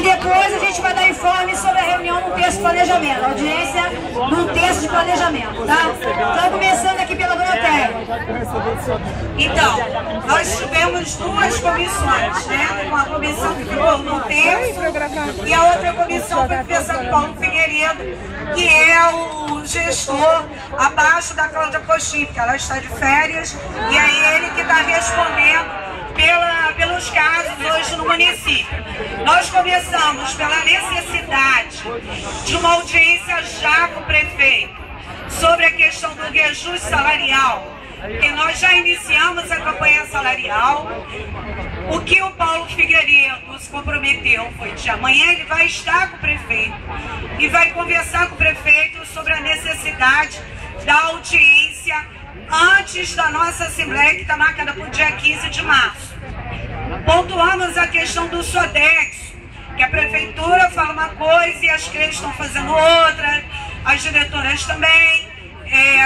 depois a gente vai dar informe sobre a reunião no texto de planejamento, a audiência no texto de planejamento, tá? Então, começando aqui pela Doroteia. Então, nós tivemos duas comissões, né? Uma comissão que ficou no terço e a outra comissão foi o professor Paulo Figueiredo, que é o gestor abaixo da Cláudia Coxim, porque ela está de férias, e é ele que está respondendo pelos casos hoje no município. Nós começamos pela necessidade de uma audiência já com o prefeito sobre a questão do reajuste salarial, porque nós já iniciamos a campanha salarial. O que o Paulo Figueiredo se comprometeu foi de amanhã ele vai estar com o prefeito e vai conversar com o prefeito sobre a necessidade da audiência antes da nossa Assembleia, que está marcada para o dia 15 de março. Pontuamos a questão do Sodexo, que a Prefeitura fala uma coisa e as creches estão fazendo outra, as diretoras também,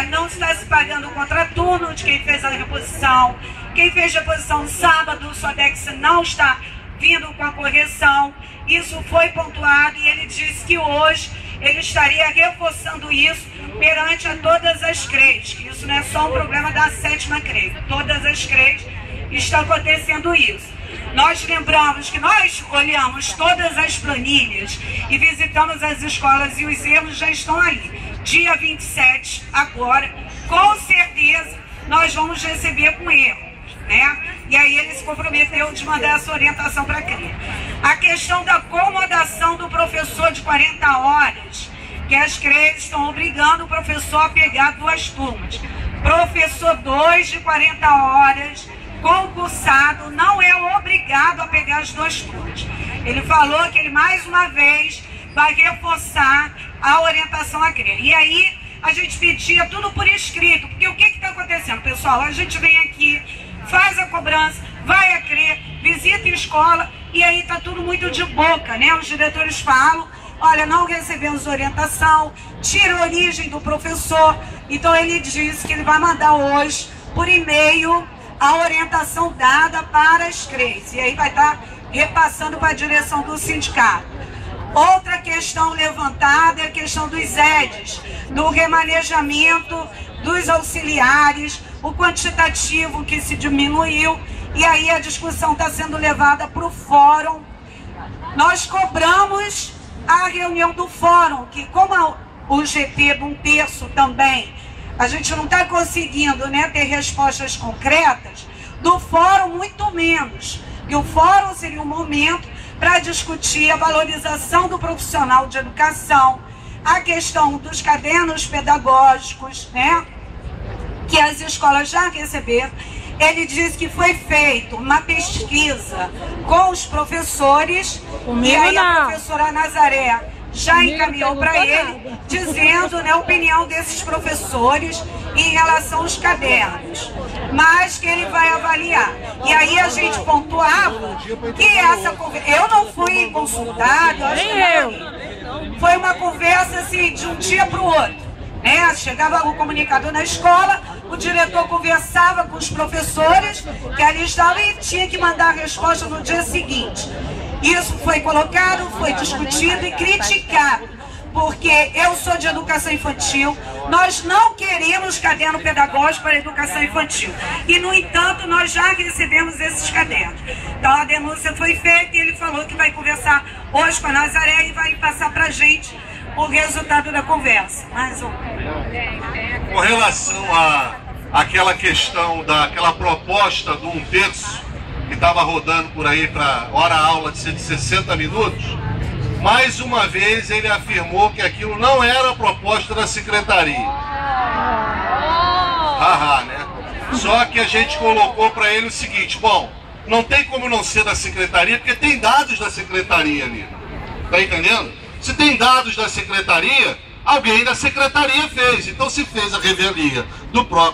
não está se pagando o contraturno de quem fez a reposição. Quem fez a reposição sábado, o Sodexo não está vindo com a correção. Isso foi pontuado e ele disse que hoje ele estaria reforçando isso perante a todas as creches, que isso não é só um problema da 7ª creche, todas as creches está acontecendo isso. Nós lembramos que nós olhamos todas as planilhas e visitamos as escolas e os erros já estão ali. Dia 27, agora, com certeza, nós vamos receber com erro, né? E aí ele se comprometeu de mandar essa orientação para a CRE. A questão da acomodação do professor de 40 horas, que as creches estão obrigando o professor a pegar 2 turmas. Professor 2 de 40 horas, concursado, não é obrigado a pegar as 2 turmas. Ele falou que ele mais uma vez vai reforçar a orientação à CRE. E aí a gente pedia tudo por escrito, porque o que está acontecendo, pessoal? A gente vem aqui, faz a cobrança, vai à CRE, visita a escola e aí está tudo muito de boca, né? Os diretores falam, olha, não recebemos orientação, tira a origem do professor. Então ele disse que ele vai mandar hoje por e-mail a orientação dada para as CREs. E aí vai estar repassando para a direção do sindicato. Outra questão levantada é a questão dos EDs, no remanejamento dos auxiliares, o quantitativo que se diminuiu, e aí a discussão está sendo levada para o fórum. Nós cobramos a reunião do fórum, que como o GT de 1/3 também, a gente não está conseguindo, né, ter respostas concretas, do fórum muito menos. E o fórum seria um momento para discutir a valorização do profissional de educação, a questão dos cadernos pedagógicos, né, que as escolas já receberam. Ele disse que foi feita uma pesquisa com os professores, e aí a professora Nazaré já encaminhou para ele, dizendo, né, a opinião desses professores em relação aos cadernos, mas que ele vai avaliar. E aí a gente pontuava que essa conversa, eu não fui consultado, acho que foi uma conversa assim, de um dia para o outro, né? Chegava o comunicador na escola, o diretor conversava com os professores que ali estavam e tinha que mandar a resposta no dia seguinte. Isso foi colocado, foi discutido e criticado, porque eu sou de educação infantil, nós não queremos caderno pedagógico para educação infantil. E, no entanto, nós já recebemos esses cadernos. Então, a denúncia foi feita e ele falou que vai conversar hoje com a Nazaré e vai passar para a gente o resultado da conversa. Mais um. Com relação àquela questão daquela proposta do 1/3, que estava rodando por aí para hora-aula de 60 minutos, mais uma vez ele afirmou que aquilo não era a proposta da secretaria. Haha, né? Só que a gente colocou para ele o seguinte, bom, não tem como não ser da secretaria, porque tem dados da secretaria ali. Tá entendendo? Se tem dados da secretaria, alguém da secretaria fez. Então, se fez a revelia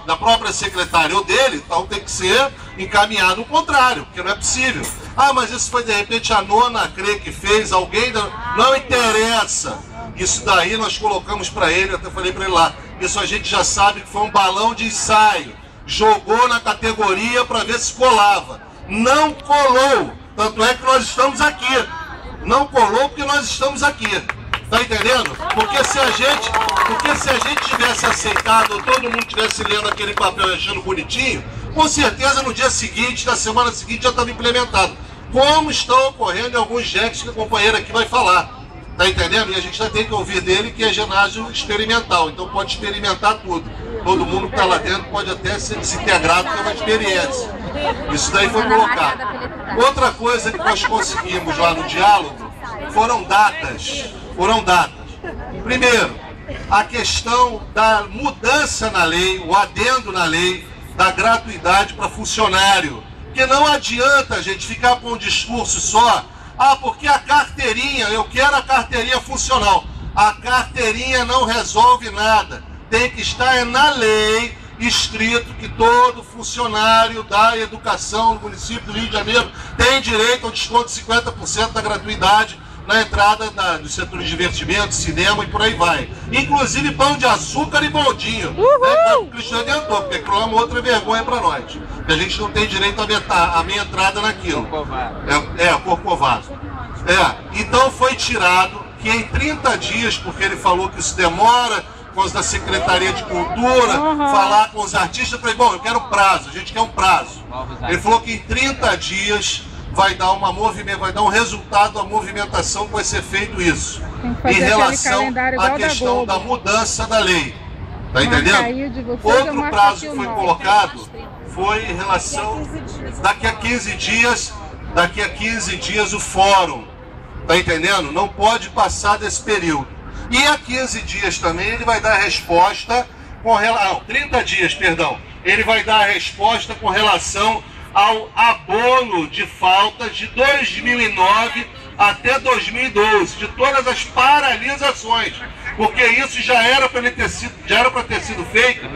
da própria secretária ou dele, então tem que ser encaminhado o contrário, porque não é possível. Ah, mas isso foi de repente a nona CRE que fez, alguém... Não interessa. Isso daí nós colocamos para ele, eu até falei para ele lá, isso a gente já sabe que foi um balão de ensaio. Jogou na categoria para ver se colava. Não colou. Tanto é que nós estamos aqui. Não colou porque nós estamos aqui. Tá entendendo? Porque se a gente tivesse aceitado, todo mundo tivesse lendo aquele papel e achando bonitinho, com certeza no dia seguinte, na semana seguinte, já estava implementado. Como estão ocorrendo em alguns JECs que a companheira aqui vai falar. Tá entendendo? E a gente já tem que ouvir dele que é ginásio experimental. Então pode experimentar tudo. Todo mundo que está lá dentro pode até se integrar, porque é uma experiência. Isso daí foi colocado. Outra coisa que nós conseguimos lá no diálogo foram datas. Primeiro, a questão da mudança na lei, o adendo na lei da gratuidade para funcionário. Porque não adianta a gente ficar com um discurso só, porque a carteirinha, eu quero a carteirinha funcional. A carteirinha não resolve nada. Tem que estar na lei escrito que todo funcionário da educação no município do Rio de Janeiro tem direito ao desconto de 50% da gratuidade na entrada do setor de divertimento, cinema e por aí vai. Inclusive pão de açúcar e bondinho. O Cristiano entrou, porque aquilo é uma outra vergonha para nós. Que a gente não tem direito a meia entrada naquilo. Corcovado. Então foi tirado que em 30 dias, porque ele falou que isso demora, com os da Secretaria de Cultura, falar com os artistas, eu falei, bom, eu quero prazo, a gente quer um prazo. Ele falou que em 30 dias vai dar um resultado da movimentação que vai ser feito isso. Em relação à questão da mudança da lei. Tá entendendo? Outro prazo que foi colocado foi em relação, daqui a 15 dias o fórum. Tá entendendo? Não pode passar desse período. E há 15 dias também ele vai dar a resposta com relação... 30 dias, perdão. Ele vai dar a resposta com relação ao abono de faltas de 2009 até 2012, de todas as paralisações. Porque isso já era para ter sido feito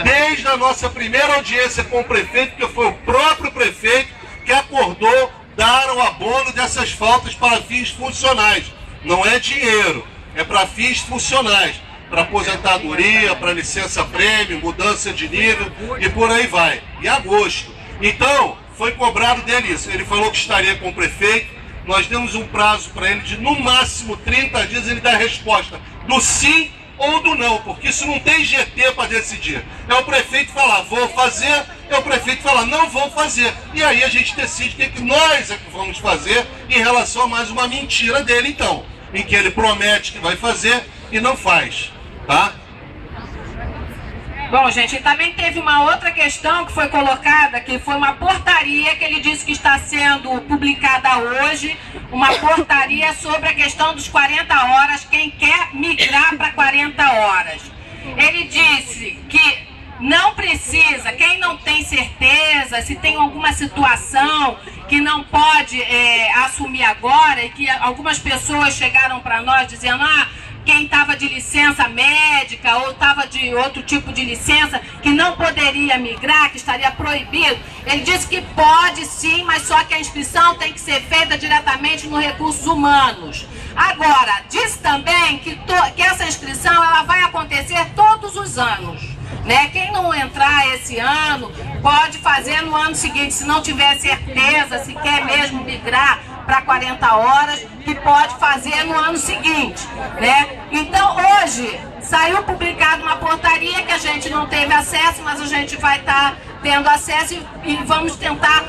desde a nossa primeira audiência com o prefeito, que foi o próprio prefeito que acordou dar o abono dessas faltas para fins funcionais. Não é dinheiro. É para fins funcionais, para aposentadoria, para licença-prêmio, mudança de nível e por aí vai. Em agosto. Então, foi cobrado dele isso. Ele falou que estaria com o prefeito. Nós demos um prazo para ele de, no máximo, 30 dias, ele dar a resposta do sim ou do não, porque isso não tem GT para decidir. É o prefeito falar, vou fazer, é o prefeito falar, não vou fazer. E aí a gente decide o que nós é que vamos fazer em relação a mais uma mentira dele, então. Em que ele promete que vai fazer e não faz, tá? Bom, gente, e também teve uma outra questão que foi colocada, que foi uma portaria que ele disse que está sendo publicada hoje, uma portaria sobre a questão dos 40 horas, quem quer migrar para 40 horas. Ele disse que não precisa, quem não tem certeza, se tem alguma situação que não pode assumir agora, e que algumas pessoas chegaram para nós dizendo, quem estava de licença médica ou estava de outro tipo de licença, que não poderia migrar, que estaria proibido. Ele disse que pode sim, mas só que a inscrição tem que ser feita diretamente no Recursos Humanos. Agora, disse também que essa inscrição ela vai acontecer todos os anos. Né? Quem não entrar esse ano pode fazer no ano seguinte, se não tiver certeza, se quer mesmo migrar para 40 horas, que pode fazer no ano seguinte, né? Então hoje saiu publicada uma portaria que a gente não teve acesso, mas a gente vai estar tendo acesso e vamos tentar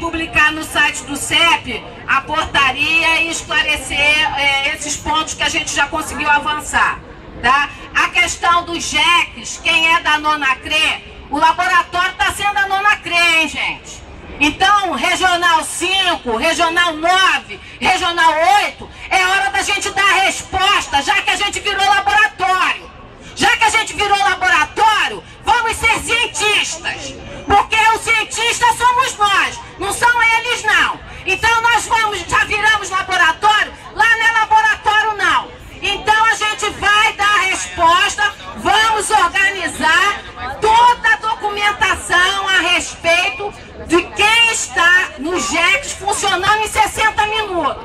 publicar no site do CEP a portaria e esclarecer esses pontos que a gente já conseguiu avançar. Tá? A questão dos JECs, quem é da nona CRE, o laboratório está sendo a nona CRE, hein, gente? Então, Regional 5, Regional 9, Regional 8, é hora da gente dar a resposta, já que a gente virou laboratório. Já que a gente virou laboratório, vamos ser cientistas. Porque os cientistas somos nós, não são eles não. Então nós já viramos laboratório, lá não é laboratório não. Então a gente vai dar a resposta, vamos organizar toda a documentação a respeito de quem está nos JECs funcionando em 60 minutos.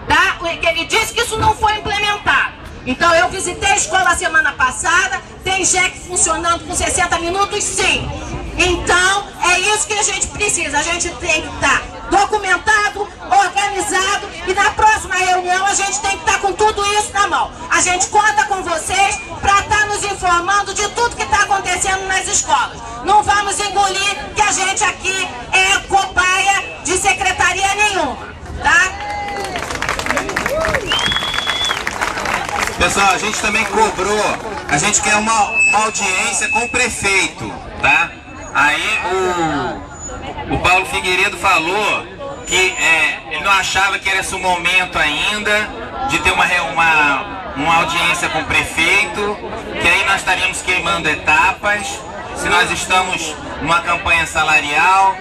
Tá? Ele disse que isso não foi implementado. Então eu visitei a escola semana passada, tem JEC funcionando com 60 minutos sim. Então é isso que a gente precisa, a gente tem que estar documentado, organizado, e na próxima reunião a gente tem que estar com tudo isso na mão. A gente conta com vocês para estar nos informando de tudo que está acontecendo nas escolas. Não vamos engolir que a gente aqui é cobaia de secretaria nenhuma, tá? Pessoal, a gente também cobrou, a gente quer uma audiência com o prefeito, tá? Aí o Paulo Figueiredo falou que ele não achava que era esse o momento ainda de ter uma audiência com o prefeito, que aí nós estaríamos queimando etapas, se nós estamos numa campanha salarial,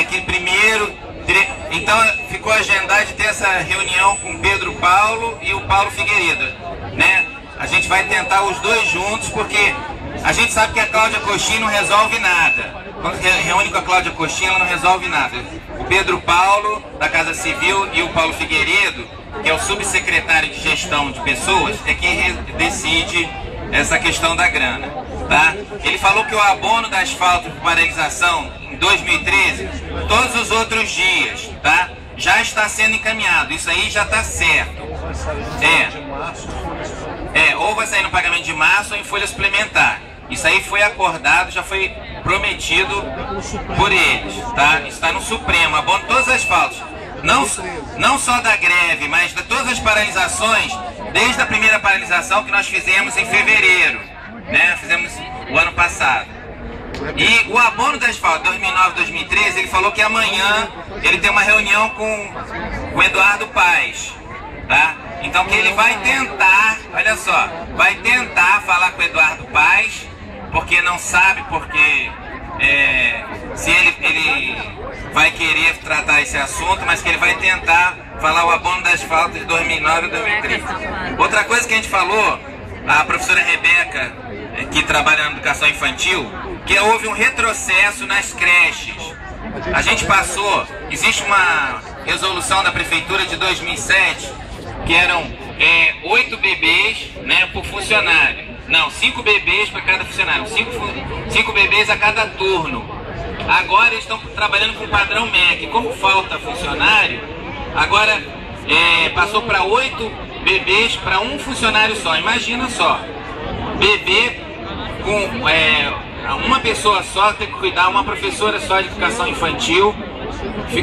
que primeiro... Então ficou agendado de ter essa reunião com o Pedro Paulo e o Paulo Figueiredo, né? A gente vai tentar os dois juntos, porque a gente sabe que a Cláudia Coxinha não resolve nada. Quando reúne com a Cláudia Coxinha, ela não resolve nada. O Pedro Paulo, da Casa Civil, e o Paulo Figueiredo, que é o subsecretário de Gestão de Pessoas, é quem decide essa questão da grana, tá? Ele falou que o abono da asfalto de paralisação em 2013, todos os outros dias, tá? Já está sendo encaminhado, isso aí já está certo. Ou vai sair no pagamento de março ou em folha suplementar. Isso aí foi acordado, já foi prometido por eles, tá? Está no Supremo, abono todas as faltas. Não só da greve, mas de todas as paralisações, desde a primeira paralisação que nós fizemos em fevereiro, né? Fizemos o ano passado. E o abono da asfalto 2009-2013, ele falou que amanhã ele tem uma reunião com o Eduardo Paes, tá? Então que ele vai tentar, olha só, vai tentar falar com o Eduardo Paes, porque não sabe se ele vai querer tratar esse assunto, mas que ele vai tentar falar o abono da asfalto de 2009 e 2013. Outra coisa que a gente falou, a professora Rebeca, que trabalha na educação infantil, que houve um retrocesso nas creches. A gente passou, existe uma resolução da prefeitura de 2007, que eram 8 bebês, né, por funcionário. Não, 5 bebês para cada funcionário, 5 bebês a cada turno. Agora eles estão trabalhando com o padrão MEC. Como falta funcionário, agora passou para 8 bebês para um funcionário só. Imagina só, bebê com uma pessoa só, tem que cuidar, uma professora só de educação infantil,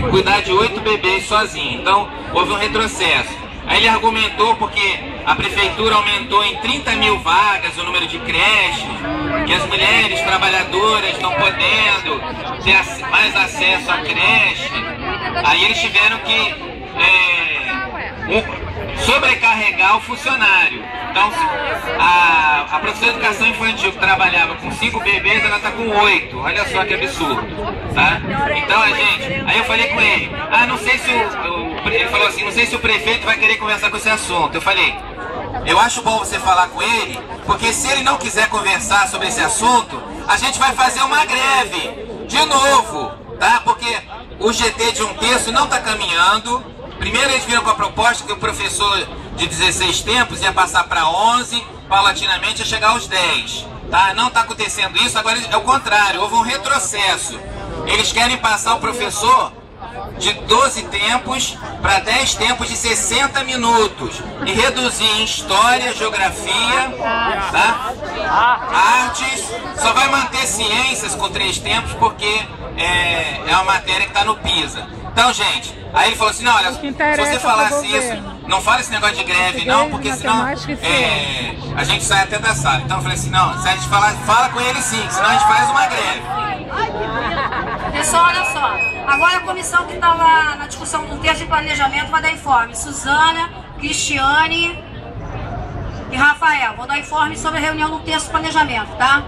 cuidar de 8 bebês sozinho. Então houve um retrocesso. Aí ele argumentou porque a prefeitura aumentou em 30 mil vagas o número de creches, que as mulheres trabalhadoras estão podendo ter mais acesso à creche. Aí eles tiveram que sobrecarregar o funcionário. Então a professora de educação infantil que trabalhava com 5 bebês, ela está com 8. Olha só que absurdo, tá? Então aí eu falei com ele, não sei se ele falou assim, não sei se o prefeito vai querer conversar com esse assunto. Eu falei, eu acho bom você falar com ele, porque se ele não quiser conversar sobre esse assunto, a gente vai fazer uma greve de novo, tá? Porque o GT de 1/3 não está caminhando. Primeiro eles viram com a proposta que o professor de 16 tempos ia passar para 11, paulatinamente ia chegar aos 10, tá? Não está acontecendo isso, agora é o contrário, houve um retrocesso. Eles querem passar o professor de 12 tempos para 10 tempos de 60 minutos e reduzir em história, geografia, tá? Artes, só vai manter ciências com 3 tempos porque é uma matéria que está no PISA. Então, gente, aí ele falou assim, não, olha, se você falasse isso, não fala esse negócio de greve não, porque senão a gente sai até da sala. Então eu falei assim, não, se a gente fala com ele sim, senão a gente faz uma greve. Pessoal, olha só, agora a comissão que estava na discussão do texto de planejamento vai dar informe. Suzana, Cristiane e Rafael, vou dar informe sobre a reunião do texto de planejamento, tá?